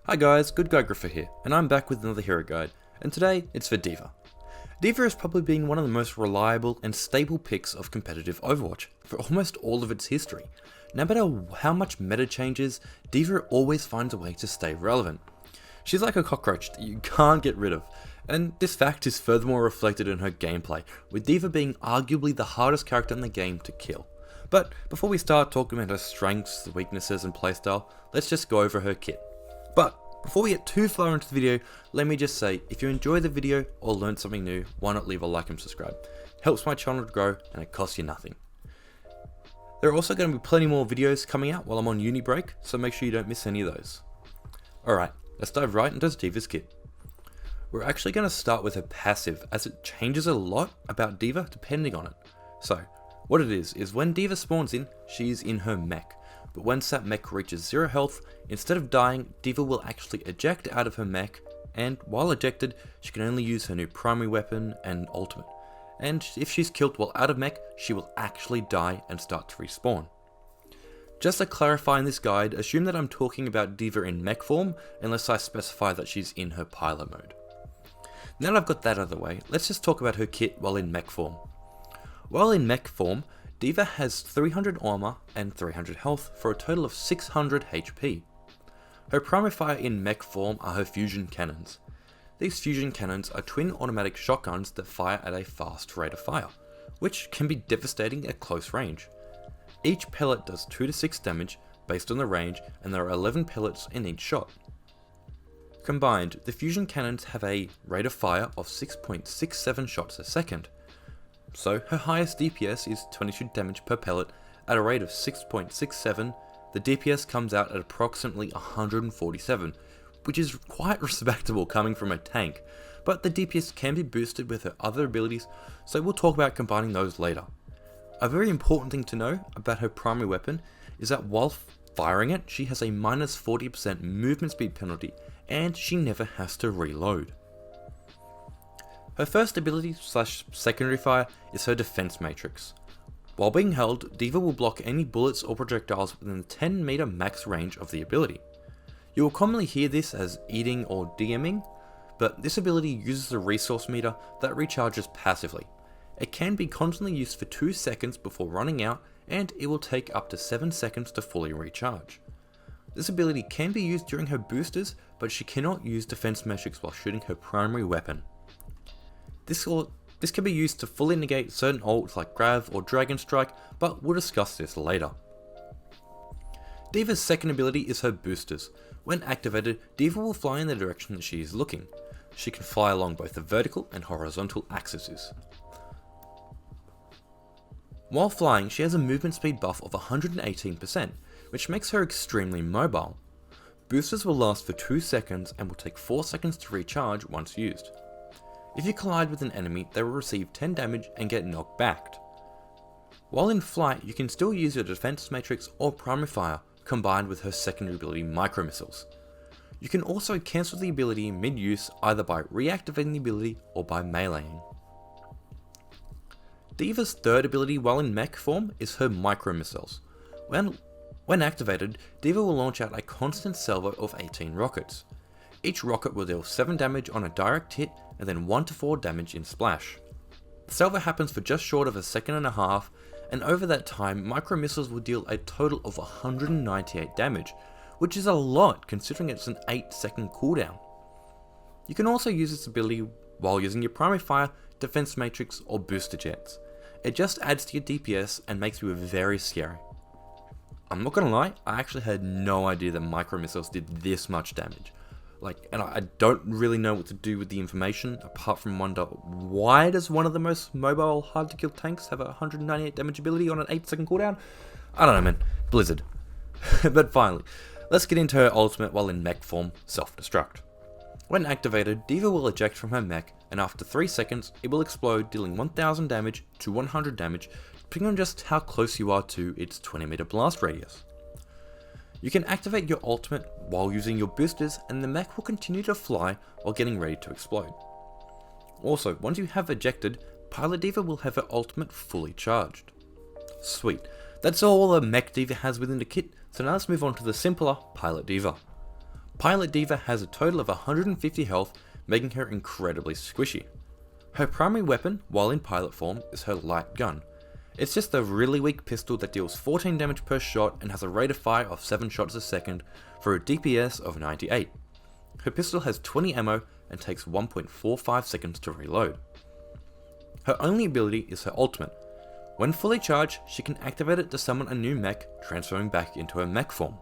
Hi guys, GoodGuyGriffo here, and I'm back with another hero guide, and today it's for D.va. D.va has probably been one of the most reliable and stable picks of competitive Overwatch for almost all of its history. No matter how much meta changes, D.va always finds a way to stay relevant. She's like a cockroach that you can't get rid of, and this fact is furthermore reflected in her gameplay, with D.va being arguably the hardest character in the game to kill. But before we start talking about her strengths, weaknesses and playstyle, let's just go over her kit. But before we get too far into the video, let me just say, if you enjoyed the video or learned something new, why not leave a like and subscribe? It helps my channel to grow and it costs you nothing. There are also going to be plenty more videos coming out while I'm on uni break, so make sure you don't miss any of those. Alright, let's dive right into D.va's kit. We're actually going to start with her passive, as it changes a lot about D.va depending on it. So, what it is when D.va spawns in, she's in her mech. But once that mech reaches 0 health, instead of dying, D.va will actually eject out of her mech, and while ejected, she can only use her new primary weapon and ultimate. And if she's killed while out of mech, she will actually die and start to respawn. Just to clarify in this guide, assume that I'm talking about D.va in mech form, unless I specify that she's in her pilot mode. Now that I've got that out of the way, let's just talk about her kit while in mech form. While in mech form, D.va has 300 armor and 300 health for a total of 600 HP. Her primary fire in mech form are her fusion cannons. These fusion cannons are twin automatic shotguns that fire at a fast rate of fire, which can be devastating at close range. Each pellet does 2 to 6 damage based on the range, and there are 11 pellets in each shot. Combined, the fusion cannons have a rate of fire of 6.67 shots a second. So her highest DPS is 22 damage per pellet at a rate of 6.67. The DPS comes out at approximately 147, which is quite respectable coming from a tank, but the DPS can be boosted with her other abilities, so we'll talk about combining those later. A very important thing to know about her primary weapon is that while firing it, she has a minus 40% movement speed penalty, and she never has to reload. Her first ability / secondary fire is her defense matrix. While being held, D.va will block any bullets or projectiles within the 10 meter max range of the ability. You will commonly hear this as eating or DMing, but this ability uses the resource meter that recharges passively. It can be constantly used for 2 seconds before running out, and it will take up to 7 seconds to fully recharge. This ability can be used during her boosters, but she cannot use defense matrix while shooting her primary weapon. This can be used to fully negate certain ults like Grav or Dragon Strike, but we'll discuss this later. D.va's second ability is her boosters. When activated, D.va will fly in the direction that she is looking. She can fly along both the vertical and horizontal axes. While flying, she has a movement speed buff of 118%, which makes her extremely mobile. Boosters will last for 2 seconds and will take 4 seconds to recharge once used. If you collide with an enemy, they will receive 10 damage and get knocked back. While in flight, you can still use your defense matrix or primary fire combined with her secondary ability micro missiles. You can also cancel the ability mid-use either by reactivating the ability or by meleeing. D.va's third ability while in mech form is her micro missiles. When activated, D.va will launch out a constant salvo of 18 rockets. Each rocket will deal 7 damage on a direct hit and then 1 to 4 damage in splash. The salvo happens for just short of a second and a half, and over that time, micro missiles will deal a total of 198 damage, which is a lot considering it's an 8-second cooldown. You can also use this ability while using your primary fire, defense matrix, or booster jets. It just adds to your DPS and makes you very scary. I'm not gonna lie, I actually had no idea that micro missiles did this much damage. And I don't really know what to do with the information, apart from wonder, why does one of the most mobile, hard to kill tanks have a 198 damage ability on an 8-second cooldown? I don't know man, Blizzard. But finally, let's get into her ultimate while in mech form, Selfdestruct. When activated, D.va will eject from her mech, and after 3 seconds, it will explode, dealing 1000 damage to 100 damage, depending on just how close you are to its 20 meter blast radius. You can activate your ultimate while using your boosters, and the mech will continue to fly while getting ready to explode. Also, once you have ejected, Pilot D.va will have her ultimate fully charged. Sweet, that's all the mech D.va has within the kit, so now let's move on to the simpler Pilot D.va. Pilot D.va has a total of 150 health, making her incredibly squishy. Her primary weapon, while in pilot form, is her light gun. It's just a really weak pistol that deals 14 damage per shot and has a rate of fire of 7 shots a second for a DPS of 98. Her pistol has 20 ammo and takes 1.45 seconds to reload. Her only ability is her ultimate. When fully charged, she can activate it to summon a new mech, transferring back into her mech form.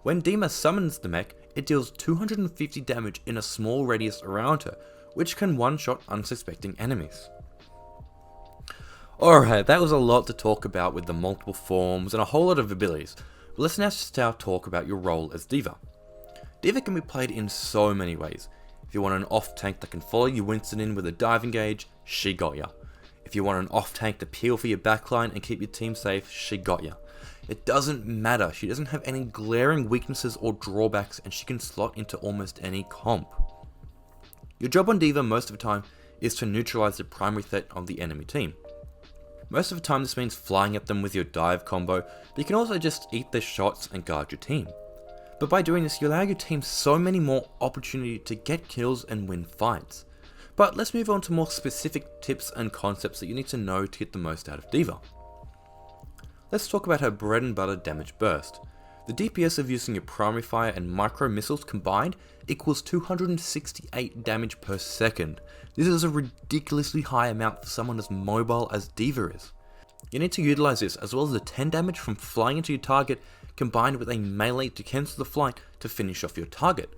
When D.va summons the mech, it deals 250 damage in a small radius around her, which can one-shot unsuspecting enemies. Alright, that was a lot to talk about with the multiple forms and a whole lot of abilities, but let's now just talk about your role as D.va. D.va can be played in so many ways. If you want an off-tank that can follow you Winston in with a diving gauge, she got ya. If you want an off-tank to peel for your backline and keep your team safe, she got ya. It doesn't matter, she doesn't have any glaring weaknesses or drawbacks and she can slot into almost any comp. Your job on D.va most of the time is to neutralize the primary threat of the enemy team. Most of the time this means flying at them with your dive combo, but you can also just eat their shots and guard your team. But by doing this, you allow your team so many more opportunity to get kills and win fights. But let's move on to more specific tips and concepts that you need to know to get the most out of D.va. Let's talk about her bread and butter damage burst. The DPS of using your primary fire and micro missiles combined equals 268 damage per second. This is a ridiculously high amount for someone as mobile as D.va is. You need to utilize this as well as the 10 damage from flying into your target combined with a melee to cancel the flight to finish off your target.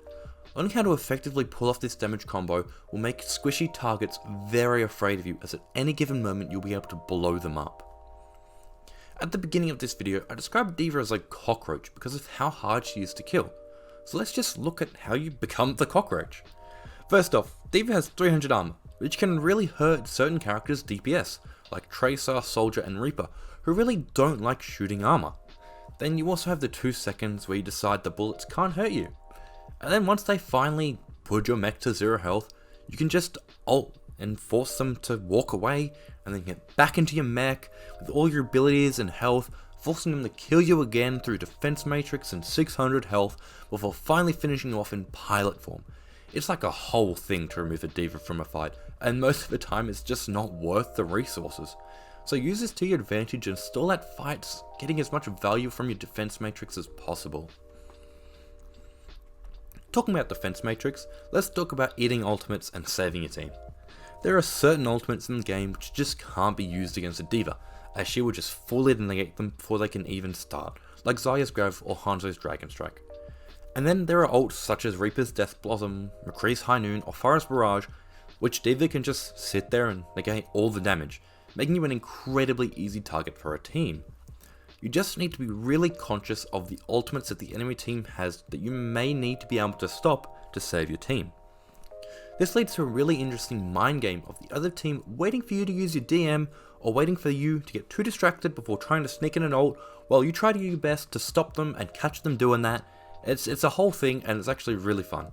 Learning how to effectively pull off this damage combo will make squishy targets very afraid of you, as at any given moment you'll be able to blow them up. At the beginning of this video, I described D.va as a cockroach because of how hard she is to kill. So let's just look at how you become the cockroach. First off, D.va has 300 armor, which can really hurt certain characters' DPS, like Tracer, Soldier and Reaper, who really don't like shooting armor. Then you also have the 2 seconds where you decide the bullets can't hurt you. And then once they finally put your mech to 0 health, you can just ult and force them to walk away and then get back into your mech with all your abilities and health, forcing them to kill you again through defense matrix and 600 health before finally finishing off in pilot form. It's like a whole thing to remove a D.va from a fight, and most of the time it's just not worth the resources. So use this to your advantage and stall out fights, getting as much value from your defense matrix as possible. Talking about defense matrix, let's talk about eating ultimates and saving your team. There are certain ultimates in the game which just can't be used against a D.va, as she will just fully negate them before they can even start, like Zarya's Grav or Hanzo's Dragon Strike. And then there are ults such as Reaper's Death Blossom, McCree's High Noon or Forest Barrage, which D.va can just sit there and negate all the damage, making you an incredibly easy target for a team. You just need to be really conscious of the ultimates that the enemy team has that you may need to be able to stop to save your team. This leads to a really interesting mind game of the other team waiting for you to use your DM or waiting for you to get too distracted before trying to sneak in an ult while you try to do your best to stop them and catch them doing that. It's a whole thing and it's actually really fun.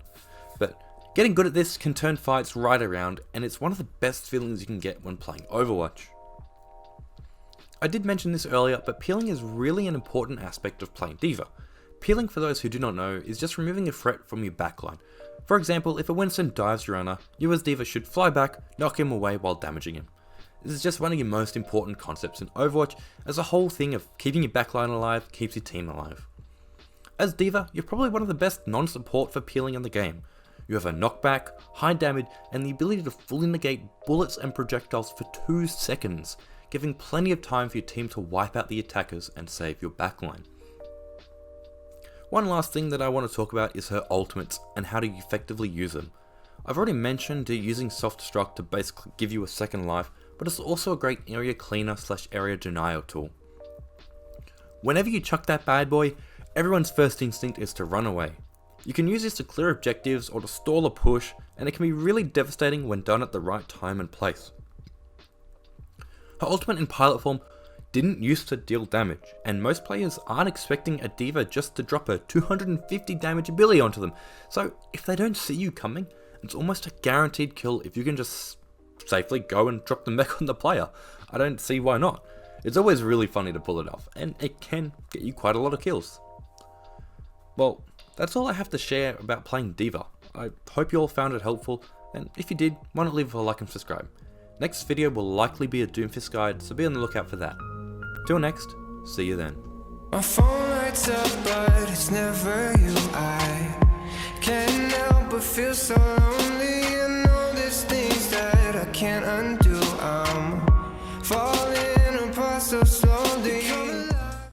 But getting good at this can turn fights right around, and it's one of the best feelings you can get when playing Overwatch. I did mention this earlier, but peeling is really an important aspect of playing D.va. Peeling, for those who do not know, is just removing a threat from your backline. For example, if a Winston dives your runner, you as D.va should fly back, knock him away while damaging him. This is just one of your most important concepts in Overwatch, as a whole thing of keeping your backline alive keeps your team alive. As D.va, you're probably one of the best non-support for peeling in the game. You have a knockback, high damage, and the ability to fully negate bullets and projectiles for 2 seconds, giving plenty of time for your team to wipe out the attackers and save your backline. One last thing that I want to talk about is her ultimates and how to effectively use them. I've already mentioned using Selfdestruct to basically give you a second life, but it's also a great area cleaner / area denial tool. Whenever you chuck that bad boy, everyone's first instinct is to run away. You can use this to clear objectives or to stall a push, and it can be really devastating when done at the right time and place. Her ultimate in pilot form didn't used to deal damage, and most players aren't expecting a D.va just to drop a 250 damage ability onto them, so if they don't see you coming, it's almost a guaranteed kill if you can just safely go and drop the mech on the player. I don't see why not. It's always really funny to pull it off, and it can get you quite a lot of kills. Well, That's all I have to share about playing D.va. I hope you all found it helpful, and if you did, why not leave a like and subscribe. Next video will likely be a Doomfist guide, so be on the lookout for that. Till next, see you then. My phone lights up, but it's never you. I can't help but feel so lonely, and all these things that I can't undo.